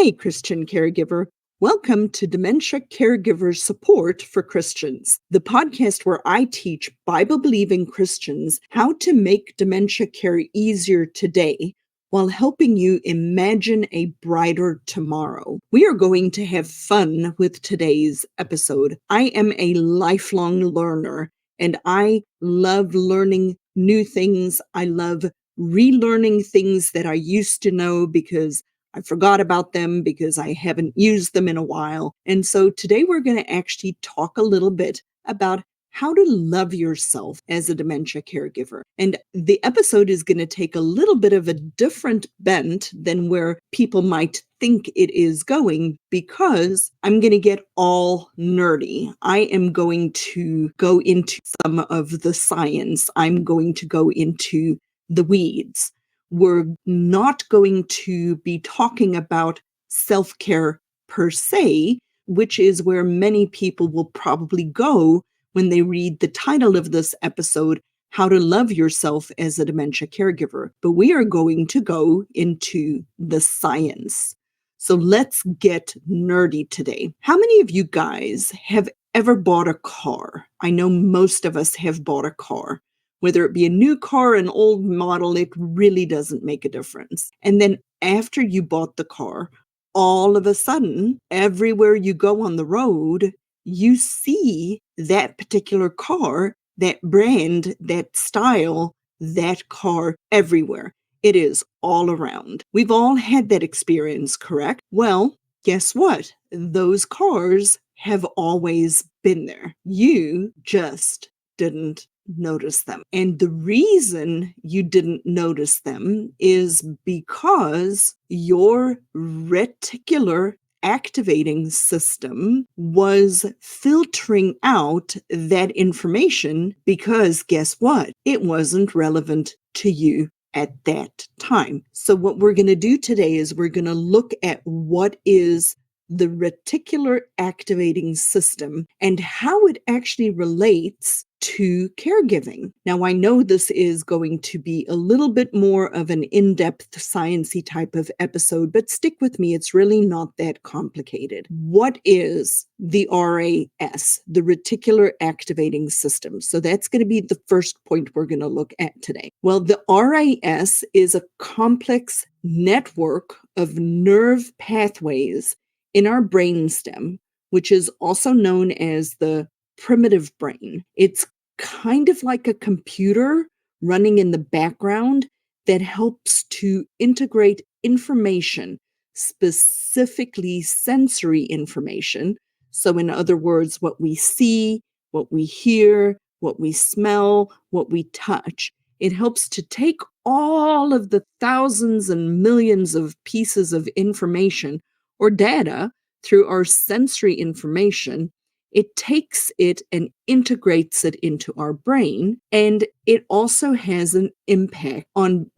Hey, Christian caregiver. Welcome to Dementia Caregiver Support for Christians, the podcast where I teach Bible-believing Christians how to make dementia care easier today while helping you imagine a brighter tomorrow. We are going to have fun with today's episode. I am a lifelong learner, and I love learning new things. I love relearning things that I used to know because I forgot about them because I haven't used them in a while. And so today we're going to actually talk a little bit about how to love yourself as a dementia caregiver. And the episode is going to take a little bit of a different bent than where people might think it is going, because I'm going to get all nerdy. I am going to go into some of the science. I'm going to go into the weeds. We're not going to be talking about self-care per se, which is where many people will probably go when they read the title of this episode, How to Love Yourself as a Dementia Caregiver. But we are going to go into the science. So let's get nerdy today. How many of you guys have ever bought a car? I know most of us have bought a car. Whether it be a new car, an old model, it really doesn't make a difference. And then after you bought the car, all of a sudden, everywhere you go on the road, you see that particular car, that brand, that style, that car everywhere. It is all around. We've all had that experience, correct? Well, guess what? Those cars have always been there. You just didn't notice them. And the reason you didn't notice them is because your reticular activating system was filtering out that information because guess what? It wasn't relevant to you at that time. So what we're going to do today is we're going to look at what is the reticular activating system and how it actually relates to caregiving. Now, I know this is going to be a little bit more of an in-depth sciencey type of episode, but stick with me. It's really not that complicated. What is the RAS, the reticular activating system? So that's going to be the first point we're going to look at today. Well, the RAS is a complex network of nerve pathways in our brainstem, which is also known as the primitive brain. It's kind of like a computer running in the background that helps to integrate information, specifically sensory information. So in other words, what we see, what we hear, what we smell, what we touch. It helps to take all of the thousands and millions of pieces of information or data through our sensory information. It takes it and integrates it into our brain, and it also has an impact on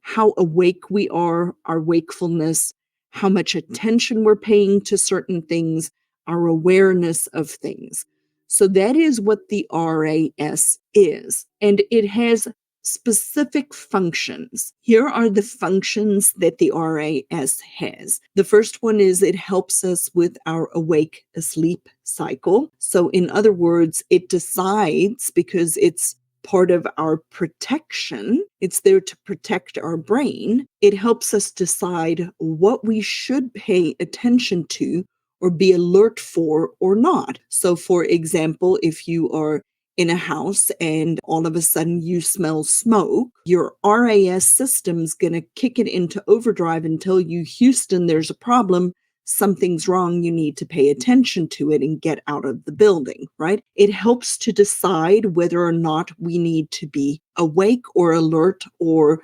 how awake we are, our wakefulness, how much attention we're paying to certain things, our awareness of things. So that is what the RAS is, and it has specific functions. Here are the functions that the RAS has. The first one is it helps us with our awake-asleep cycle. So in other words, it decides, because it's part of our protection, it's there to protect our brain. It helps us decide what we should pay attention to or be alert for or not. So for example, if you are in a house and all of a sudden you smell smoke, your RAS system's going to kick it into overdrive and tell you, Houston, there's a problem. Something's wrong. You need to pay attention to it and get out of the building, right? It helps to decide whether or not we need to be awake or alert or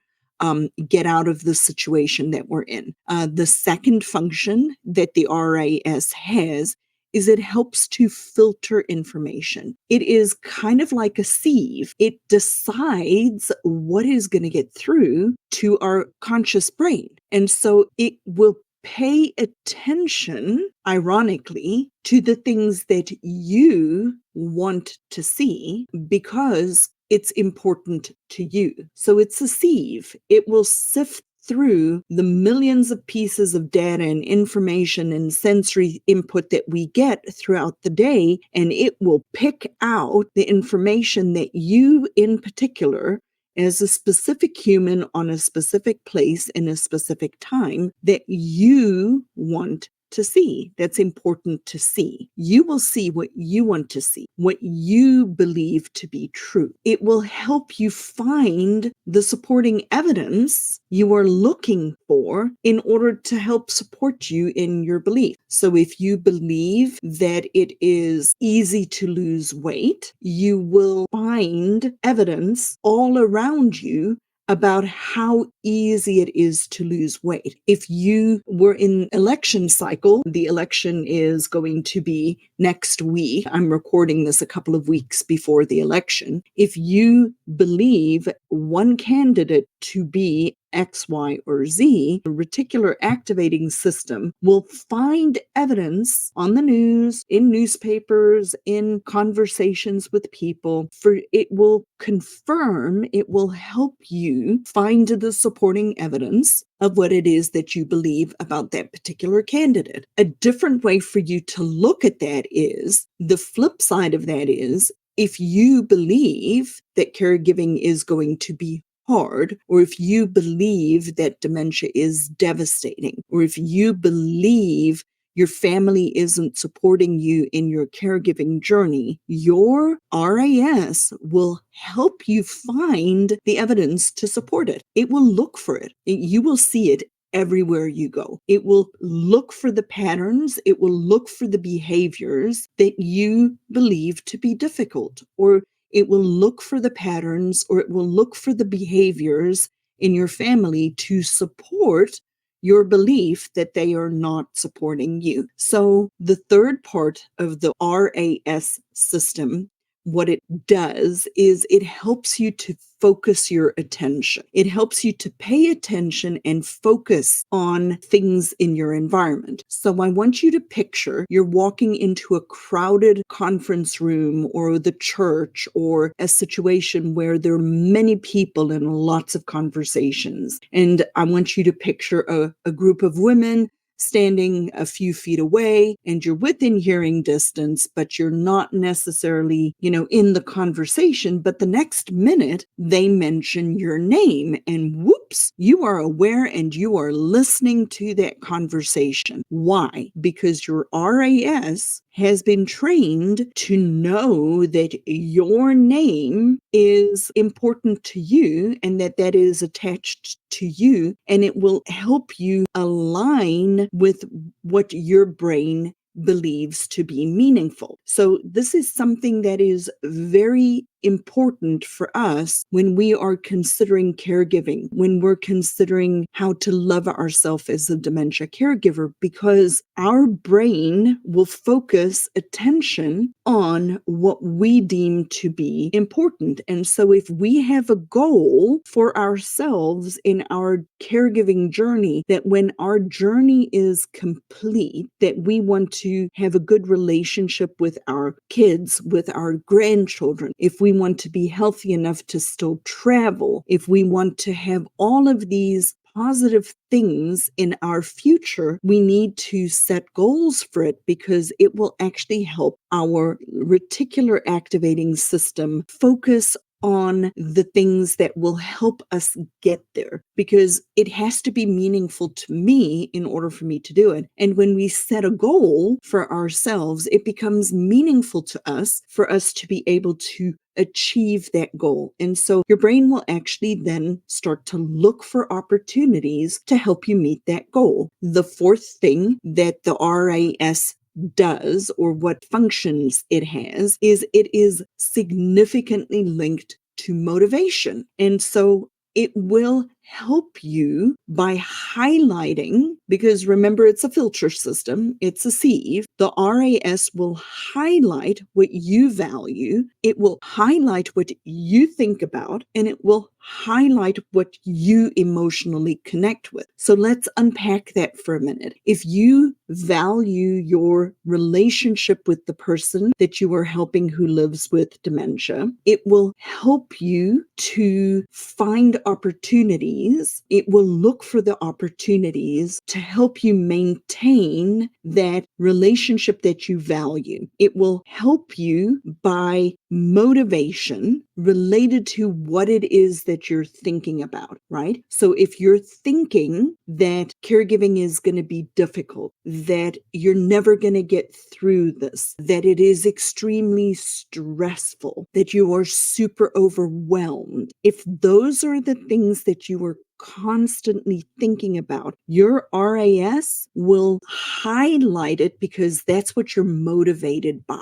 get out of the situation that we're in. The second function that the RAS has is it helps to filter information. It is kind of like a sieve. It decides what is going to get through to our conscious brain. And so it will pay attention, ironically, to the things that you want to see because it's important to you. So it's a sieve. It will sift through the millions of pieces of data and information and sensory input that we get throughout the day, and it will pick out the information that you in particular, as a specific human on a specific place in a specific time, that you want to see, that's important to see. You will see what you want to see, what you believe to be true. It will help you find the supporting evidence you are looking for in order to help support you in your belief. So if you believe that it is easy to lose weight, you will find evidence all around you about how easy it is to lose weight. If you were in election cycle, the election is going to be next week. I'm recording this a couple of weeks before the election. If you believe one candidate to be X, Y, or Z, the reticular activating system will find evidence on the news, in newspapers, in conversations with people, for it will confirm, it will help you find the supporting evidence of what it is that you believe about that particular candidate. A different way for you to look at that is, the flip side of that is, if you believe that caregiving is going to be hard, or if you believe that dementia is devastating, or if you believe your family isn't supporting you in your caregiving journey, your RAS will help you find the evidence to support it. It will look for it. You will see it everywhere you go. It will look for the patterns, it will look for the behaviors that you believe to be difficult, or it will look for the patterns, or it will look for the behaviors in your family to support your belief that they are not supporting you. So the third part of the RAS system, what it does is it helps you to focus your attention. It helps you to pay attention and focus on things in your environment. So I want you to picture you're walking into a crowded conference room or the church or a situation where there are many people and lots of conversations. And I want you to picture a group of women standing a few feet away, and you're within hearing distance, but you're not necessarily, in the conversation. But the next minute they mention your name, and whoops, you are aware and you are listening to that conversation. Why? Because your RAS has been trained to know that your name is important to you and that is attached to you, and it will help you align with what your brain believes to be meaningful. So this is something that is very important for us when we are considering caregiving, when we're considering how to love ourselves as a dementia caregiver, because our brain will focus attention on what we deem to be important. And so if we have a goal for ourselves in our caregiving journey, that when our journey is complete, that we want to have a good relationship with our kids, with our grandchildren, if we want to be healthy enough to still travel, if we want to have all of these positive things in our future, we need to set goals for it, because it will actually help our reticular activating system focus on the things that will help us get there, because it has to be meaningful to me in order for me to do it. And when we set a goal for ourselves, it becomes meaningful to us for us to be able to achieve that goal. And so your brain will actually then start to look for opportunities to help you meet that goal. The fourth thing that the RAS does, or what functions it has, is it is significantly linked to motivation. And so it will help you by highlighting, because remember, it's a filter system, it's a sieve. The RAS will highlight what you value, it will highlight what you think about, and it will highlight what you emotionally connect with. So let's unpack that for a minute. If you value your relationship with the person that you are helping who lives with dementia, it will help you to find opportunities. It will look for the opportunities to help you maintain that relationship that you value. It will help you by motivation related to what it is that you're thinking about, right? So if you're thinking that caregiving is going to be difficult, that you're never going to get through this, that it is extremely stressful, that you are super overwhelmed, if those are the things that you are constantly thinking about, your RAS will highlight it because that's what you're motivated by.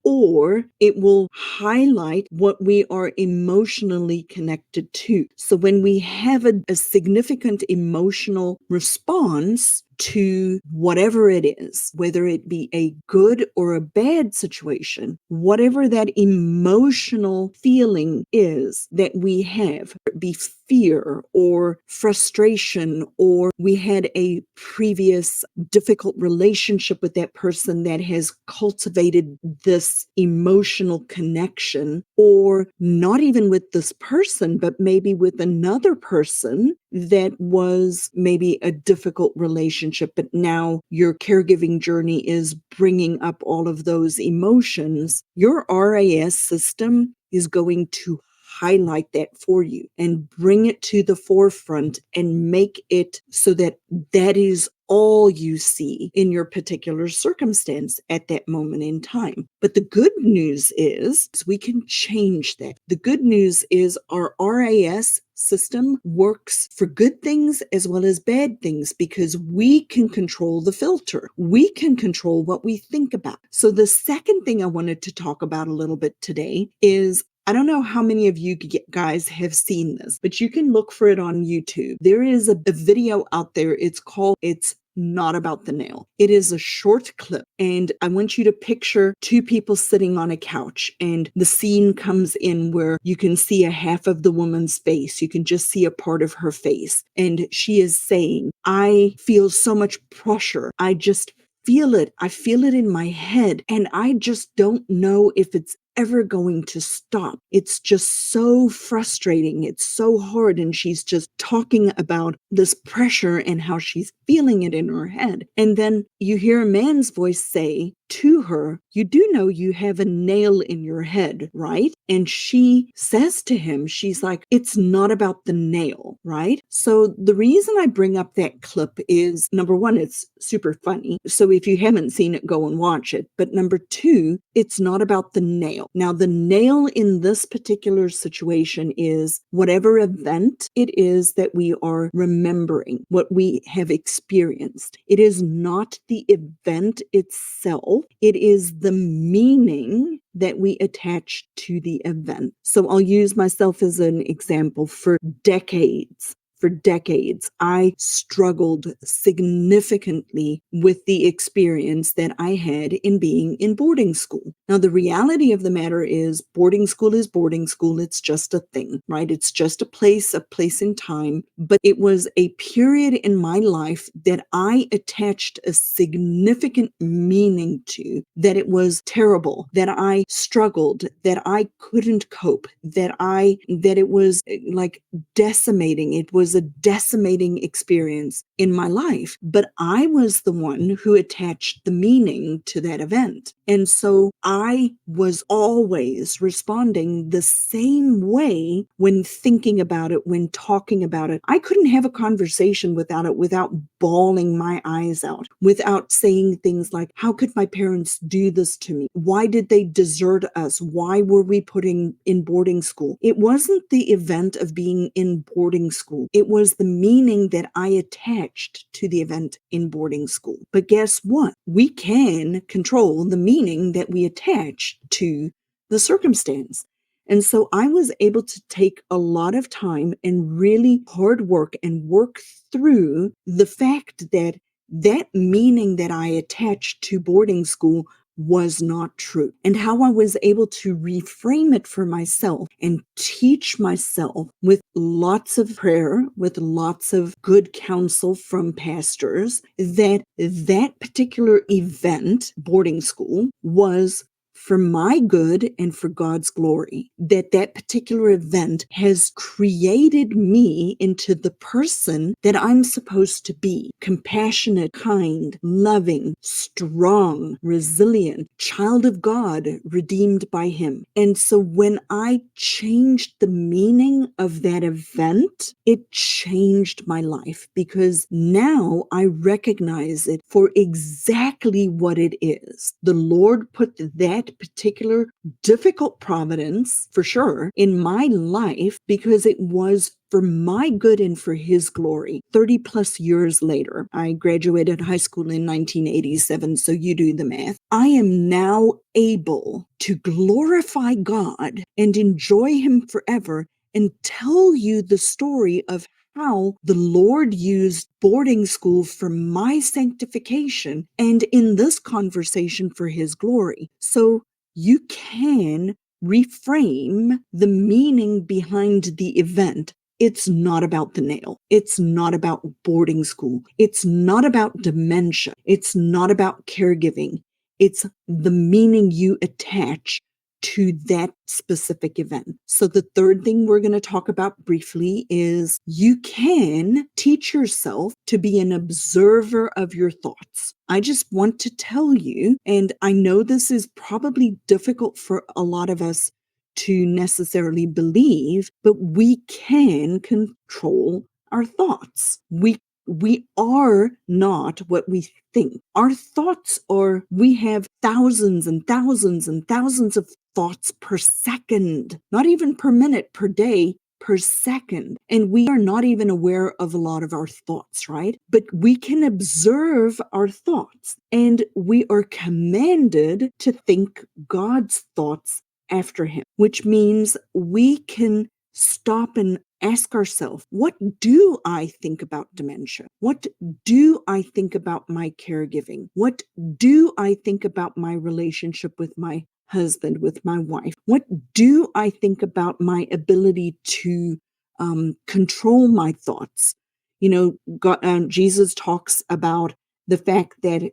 Or it will highlight what we are emotionally connected to. So when we have a significant emotional response to whatever it is, whether it be a good or a bad situation, whatever that emotional feeling is that we have, be fear or frustration, or we had a previous difficult relationship with that person that has cultivated this emotional connection, or not even with this person, but maybe with another person that was maybe a difficult relationship, but now your caregiving journey is bringing up all of those emotions. Your RAS system is going to highlight that for you and bring it to the forefront and make it so that that is all you see in your particular circumstance at that moment in time. But the good news is we can change that. The good news is our RAS system works for good things as well as bad things because we can control the filter. We can control what we think about. So the second thing I wanted to talk about a little bit today is, I don't know how many of you guys have seen this, but you can look for it on YouTube. There is a video out there. It's Not About the Nail. It is a short clip, and I want you to picture two people sitting on a couch, and the scene comes in where you can see a half of the woman's face. You can just see a part of her face, and she is saying, "I feel so much pressure. I just feel it. I feel it in my head, and I just don't know if it's ever going to stop. It's just so frustrating. It's so hard." And she's just talking about this pressure and how she's feeling it in her head. And then you hear a man's voice say to her, "You do know you have a nail in your head, right?" And she says to him, she's like, "It's not about the nail," right? So the reason I bring up that clip is, number one, it's super funny. So if you haven't seen it, go and watch it. But number two, it's not about the nail. Now, the nail in this particular situation is whatever event it is that we are remembering, what we have experienced. It is not the event itself. It is the meaning that we attach to the event. So I'll use myself as an example. For decades, I struggled significantly with the experience that I had in being in boarding school. Now, the reality of the matter is boarding school is boarding school. It's just a thing, right? It's just a place in time. But it was a period in my life that I attached a significant meaning to, that it was terrible, that I struggled, that I couldn't cope, that it was like decimating. It was a decimating experience in my life, but I was the one who attached the meaning to that event. And so I was always responding the same way when thinking about it, when talking about it. I couldn't have a conversation without bawling my eyes out, without saying things like, "How could my parents do this to me? Why did they desert us? Why were we put in boarding school?" It wasn't the event of being in boarding school. It was the meaning that I attached to the event in boarding school. But guess what? We can control the meaning that we attach to the circumstance. And so I was able to take a lot of time and really hard work and work through the fact that that meaning that I attached to boarding school was not true, and how I was able to reframe it for myself and teach myself with lots of prayer, with lots of good counsel from pastors, that that particular event, boarding school, was for my good and for God's glory, that that particular event has created me into the person that I'm supposed to be: compassionate, kind, loving, strong, resilient, child of God, redeemed by Him. And so when I changed the meaning of that event, it changed my life, because now I recognize it for exactly what it is. The Lord put that particular difficult providence, for sure, in my life because it was for my good and for His glory. 30 plus years later, I graduated high school in 1987, so you do the math. I am now able to glorify God and enjoy Him forever and tell you the story of how the Lord used boarding school for my sanctification, and in this conversation for His glory. So you can reframe the meaning behind the event. It's not about the nail. It's not about boarding school. It's not about dementia. It's not about caregiving. It's the meaning you attach to that specific event. So the third thing we're going to talk about briefly is you can teach yourself to be an observer of your thoughts. I just want to tell you, and I know this is probably difficult for a lot of us to necessarily believe, but we can control our thoughts. We are not what we think. Our thoughts are, we have thousands and thousands and thousands of thoughts per second, not even per minute, per day, per second. And we are not even aware of a lot of our thoughts, right? But we can observe our thoughts, and we are commanded to think God's thoughts after Him, which means we can stop and ask ourselves, what do I think about dementia? What do I think about my caregiving? What do I think about my relationship with my husband, with my wife? What do I think about my ability to control my thoughts? You know, God, Jesus talks about the fact that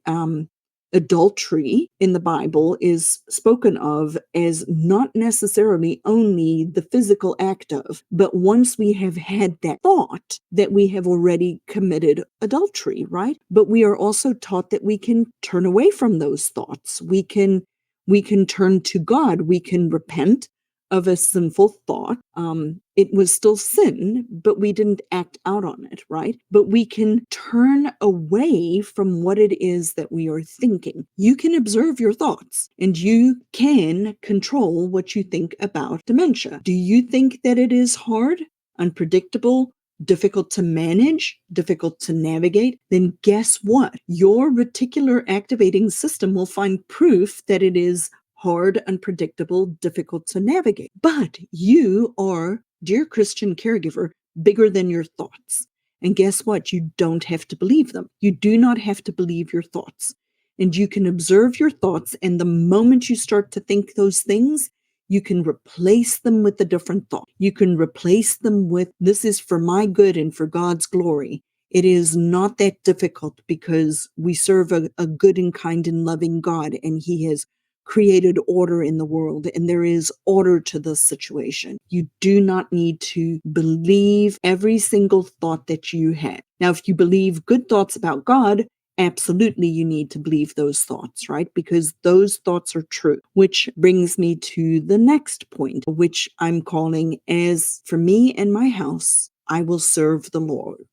adultery in the Bible is spoken of as not necessarily only the physical act of, but once we have had that thought, that we have already committed adultery, right? But we are also taught that we can turn away from those thoughts. We can turn to God. We can repent of a sinful thought. It was still sin, but we didn't act out on it, right? But we can turn away from what it is that we are thinking. You can observe your thoughts, and you can control what you think about dementia. Do you think that it is hard, unpredictable, difficult to manage, difficult to navigate? Then guess what? Your reticular activating system will find proof that it is hard, unpredictable, difficult to navigate. But you are, dear Christian caregiver, bigger than your thoughts. And guess what? You don't have to believe them. You do not have to believe your thoughts. And you can observe your thoughts, and the moment you start to think those things, you can replace them with a different thought. You can replace them with, this is for my good and for God's glory. It is not that difficult, because we serve a good and kind and loving God, and He has created order in the world, and there is order to this situation. You do not need to believe every single thought that you have. Now, if you believe good thoughts about God, absolutely you need to believe those thoughts, right? Because those thoughts are true, which brings me to the next point, which I'm calling, as for me and my house, I will serve the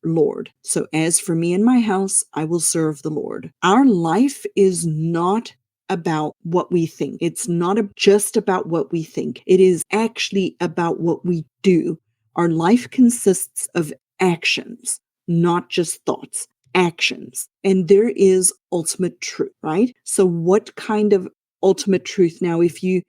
Lord. So as for me and my house, I will serve the Lord. Our life is not about what we think. It's not just about what we think. It is actually about what we do. Our life consists of actions, not just thoughts. Actions. And there is ultimate truth, right? So what kind of ultimate truth? Now, if you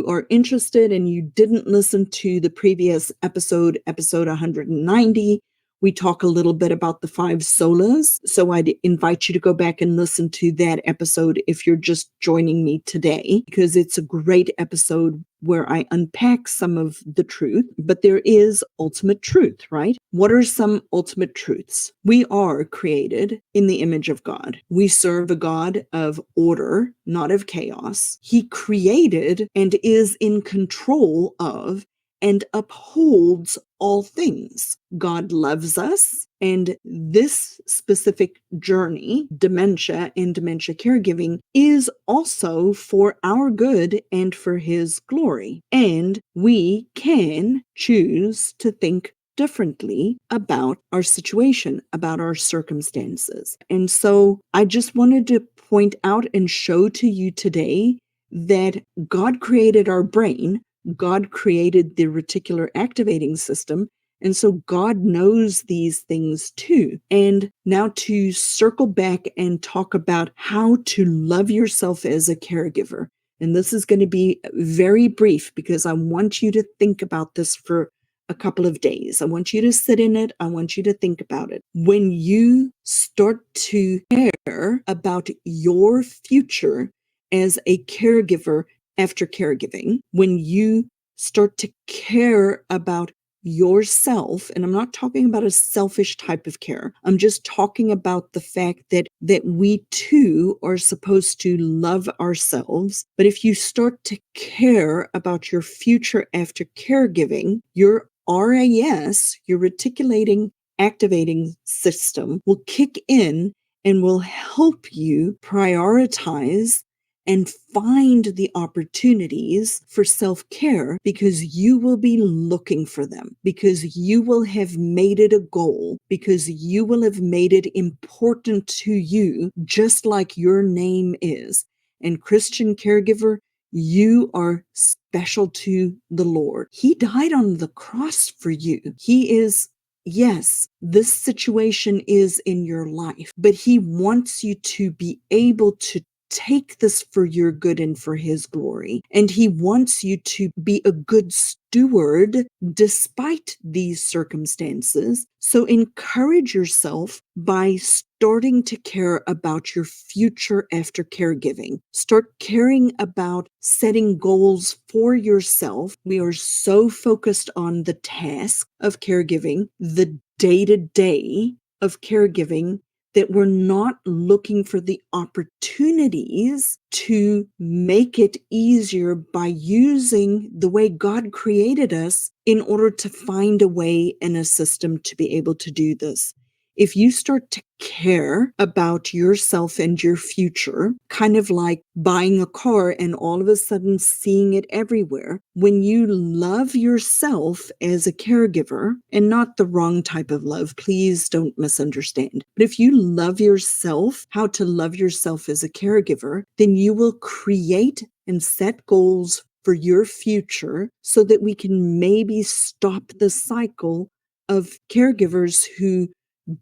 are interested and you didn't listen to the previous episode 190, We talk a little bit about the 5 solas. So I'd invite you to go back and listen to that episode if you're just joining me today, because it's a great episode where I unpack some of the truth, but there is ultimate truth, right? What are some ultimate truths? We are created in the image of God. We serve a God of order, not of chaos. He created and is in control of and upholds all things. God loves us, and this specific journey, dementia and dementia caregiving, is also for our good and for His glory. And we can choose to think differently about our situation, about our circumstances. And so I just wanted to point out and show to you today that God created our brain. God created the reticular activating system. And so God knows these things too. And now to circle back and talk about how to love yourself as a caregiver. And this is going to be very brief because I want you to think about this for a couple of days. I want you to sit in it. I want you to think about it. When you start to care about your future as a caregiver after caregiving, when you start to care about yourself, and I'm not talking about a selfish type of care. I'm just talking about the fact that we too are supposed to love ourselves. But if you start to care about your future after caregiving, your RAS, your reticulating activating system, will kick in and will help you prioritize and find the opportunities for self-care, because you will be looking for them, because you will have made it a goal, because you will have made it important to you, just like your name is. And Christian caregiver, you are special to the Lord. He died on the cross for you. He is Yes, this situation is in your life, but He wants you to be able to take this for your good and for His glory. And He wants you to be a good steward despite these circumstances. So encourage yourself by starting to care about your future after caregiving. Start caring about setting goals for yourself. We are so focused on the task of caregiving, the day-to-day of caregiving, that we're not looking for the opportunities to make it easier by using the way God created us in order to find a way and a system to be able to do this. If you start to care about yourself and your future, kind of like buying a car and all of a sudden seeing it everywhere, when you love yourself as a caregiver, and not the wrong type of love, please don't misunderstand, but if you love yourself, how to love yourself as a caregiver, then you will create and set goals for your future so that we can maybe stop the cycle of caregivers who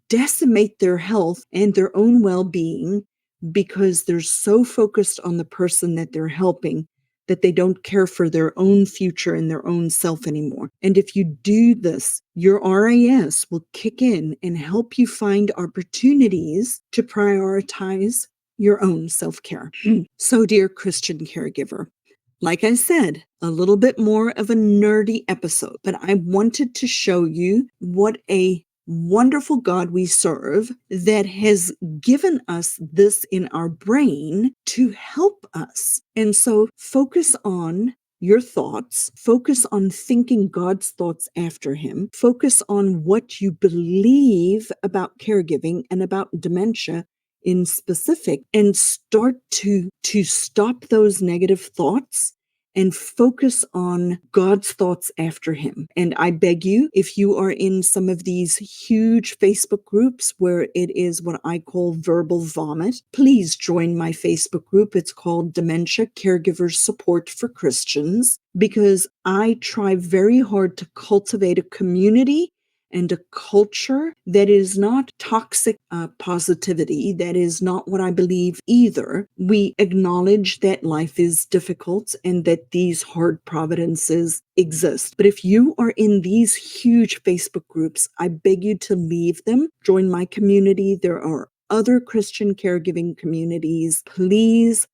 decimate their health and their own well-being because they're so focused on the person that they're helping that they don't care for their own future and their own self anymore. And if you do this, your RAS will kick in and help you find opportunities to prioritize your own self-care. So, dear Christian caregiver, like I said, a little bit more of a nerdy episode, but I wanted to show you what a wonderful God we serve that has given us this in our brain to help us. And so focus on your thoughts, focus on thinking God's thoughts after Him, focus on what you believe about caregiving and about dementia in specific, and start to stop those negative thoughts and focus on God's thoughts after Him. And I beg you, if you are in some of these huge Facebook groups where it is what I call verbal vomit, please join my Facebook group. It's called Dementia Caregiver Support for Christians, because I try very hard to cultivate a community and a culture that is not toxic positivity. That is not what I believe either. We acknowledge that life is difficult and that these hard providences exist. But if you are in these huge Facebook groups, I beg you to leave them. Join my community. There are other Christian caregiving communities. Please,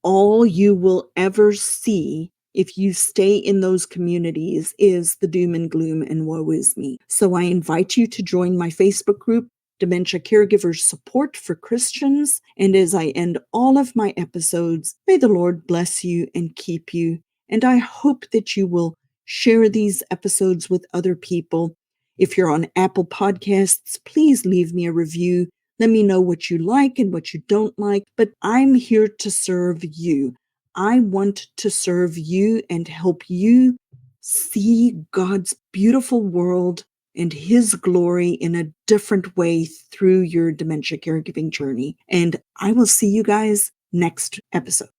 all you will ever see if you stay in those communities is the doom and gloom and woe is me. So I invite you to join my Facebook group, Dementia Caregivers Support for Christians. And as I end all of my episodes, may the Lord bless you and keep you. And I hope that you will share these episodes with other people. If you're on Apple Podcasts, please leave me a review. Let me know what you like and what you don't like. But I'm here to serve you. I want to serve you and help you see God's beautiful world and His glory in a different way through your dementia caregiving journey. And I will see you guys next episode.